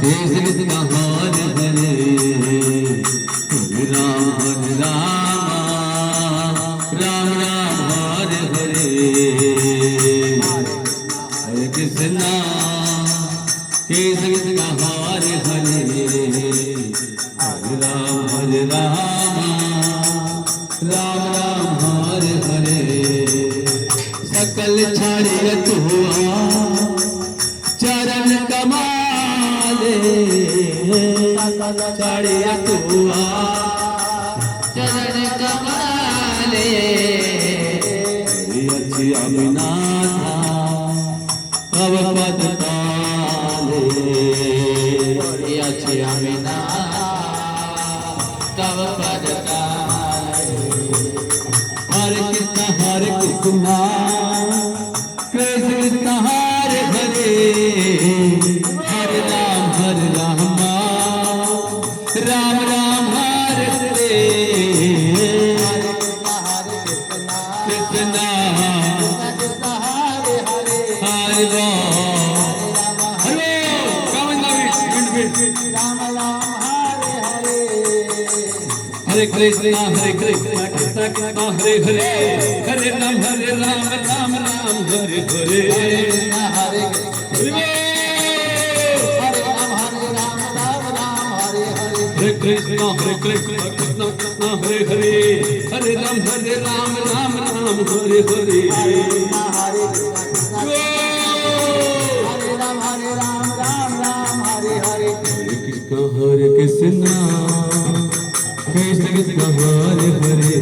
कृष्ण कृष्ण हरे हरे हरे राम राम राम हरे हरे हरे कृष्ण कृष्ण हरे हरे हरे राम राम राम हरे हरे सकल छाड़िय तू चरण कमाले सकल छाड़िय तू चरण कमाले अच्छी अमिनाथा तव पद ताले अच्छी अमिनाथा तव पद ताले हरे कृष्ण कृष्ण कृष्ण हरे हरे हरे राम राम राम हरे हरे कृष्ण हरे हरे हरे कृष्ण कृष्ण कृष्ण हरे हरे हरे राम राम राम हरे हरे हरे कृष्ण कृष्ण कृष्ण हरे हरे हरे राम राम हरे हरे हरे कृष्ण कृष्ण कृष्ण हरे हरे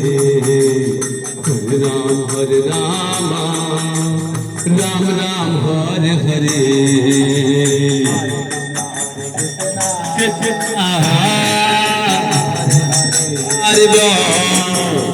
हरे राम राम राम हरे हरे हरे